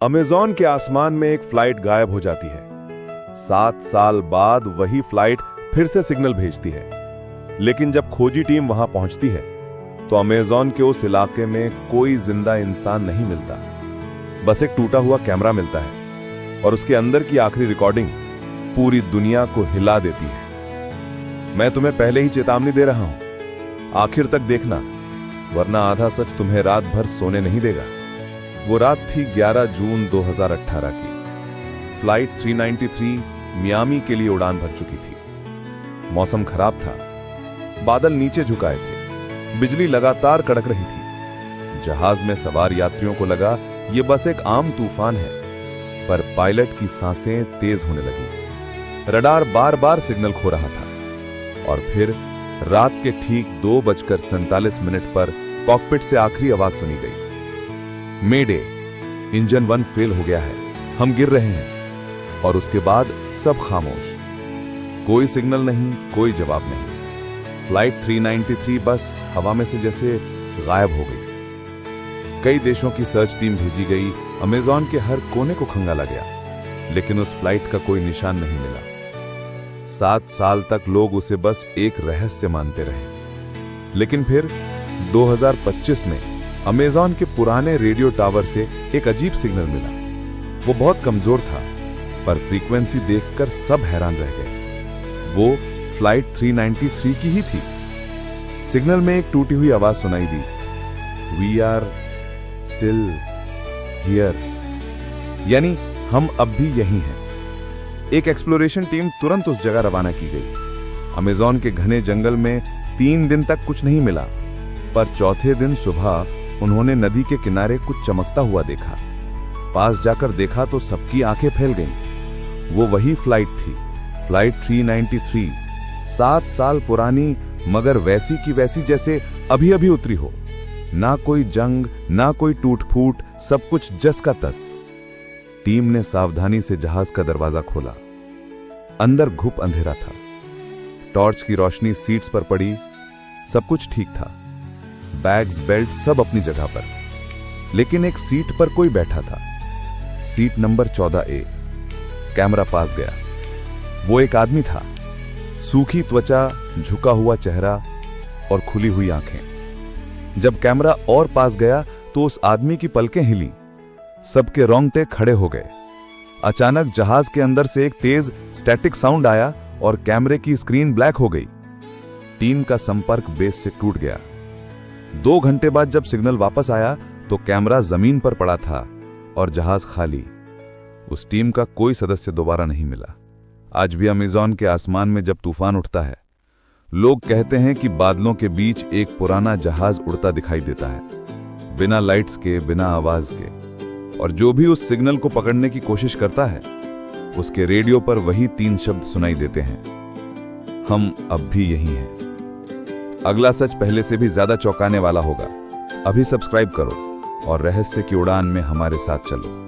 Amazon के आसमान में एक फ्लाइट गायब हो जाती है। 7 साल बाद वही फ्लाइट फिर से सिग्नल भेजती है, लेकिन जब खोजी टीम वहां पहुंचती है तो अमेज़न के उस इलाके में कोई जिंदा इंसान नहीं मिलता। बस एक टूटा हुआ कैमरा मिलता है और उसके अंदर की आखिरी रिकॉर्डिंग पूरी दुनिया को हिला देती है। मैं तुम्हें पहले ही चेतावनी दे रहा हूं, आखिर तक देखना, वरना आधा सच तुम्हें रात भर सोने नहीं देगा। वो रात थी 11 जून 2018 की। फ्लाइट 393 मियामी के लिए उड़ान भर चुकी थी। मौसम खराब था, बादल नीचे झुकाए थे, बिजली लगातार कड़क रही थी। जहाज में सवार यात्रियों को लगा ये बस एक आम तूफान है, पर पायलट की सांसें तेज होने लगी। रडार बार बार सिग्नल खो रहा था और फिर रात के ठीक 2:47 पर कॉकपिट से आखिरी आवाज सुनी गई, मेडे, इंजन 1 फेल हो गया है, हम गिर रहे हैं। और उसके बाद सब खामोश, कोई सिग्नल नहीं, कोई जवाब नहीं। फ्लाइट 393 बस हवा में से जैसे गायब हो गई। कई देशों की सर्च टीम भेजी गई, अमेज़न के हर कोने को खंगाला गया, लेकिन उस फ्लाइट का कोई निशान नहीं मिला। 7 साल तक लोग उसे बस एक रहस्य मानते रहे। लेकिन फिर 2025 में अमेज़न के पुराने रेडियो टावर से एक अजीब सिग्नल मिला। वो बहुत कमजोर था, पर फ्रीक्वेंसी देखकर सब हैरान रह गए। वो फ्लाइट 393 की ही थी। सिग्नल में एक टूटी हुई आवाज सुनाई दी, वी आर स्टिल हियर, यानी हम अब भी यहीं हैं। एक एक्सप्लोरेशन टीम तुरंत उस जगह रवाना की गई। अमेज़न के घने जंगल में 3 दिन तक कुछ नहीं मिला, पर चौथे दिन सुबह उन्होंने नदी के किनारे कुछ चमकता हुआ देखा। पास जाकर देखा तो सबकी आंखें फैल गईं। वो वही फ्लाइट थी, फ्लाइट 393, 7 साल पुरानी, मगर वैसी की वैसी जैसे अभी अभी उतरी हो। ना कोई जंग, ना कोई टूट फूट, सब कुछ जस का तस। टीम ने सावधानी से जहाज का दरवाजा खोला। अंदर घुप अंधेरा था। टॉर्च की रोशनी सीट्स पर पड़ी। सब कुछ ठीक था, बैग्स, बेल्ट सब अपनी जगह पर, लेकिन एक सीट पर कोई बैठा था, सीट नंबर 14A। कैमरा पास गया। वो एक आदमी था, सूखी त्वचा, झुका हुआ चेहरा और खुली हुई आंखें। जब कैमरा और पास गया तो उस आदमी की पलकें हिली, सबके रोंगटे खड़े हो गए। अचानक जहाज के अंदर से एक तेज स्टैटिक साउंड आया और कैमरे की स्क्रीन ब्लैक हो गई। टीम का संपर्क बेस से टूट गया। 2 घंटे बाद जब सिग्नल वापस आया तो कैमरा जमीन पर पड़ा था और जहाज खाली। उस टीम का कोई सदस्य दोबारा नहीं मिला। आज भी अमेज़न के आसमान में जब तूफान उठता है, लोग कहते हैं कि बादलों के बीच एक पुराना जहाज उड़ता दिखाई देता है, बिना लाइट्स के, बिना आवाज के। और जो भी उस सिग्नल को पकड़ने की कोशिश करता है, उसके रेडियो पर वही 3 शब्द सुनाई देते हैं, हम अब भी यहीं हैं। अगला सच पहले से भी ज्यादा चौंकाने वाला होगा। अभी सब्सक्राइब करो और रहस्य की उड़ान में हमारे साथ चलो।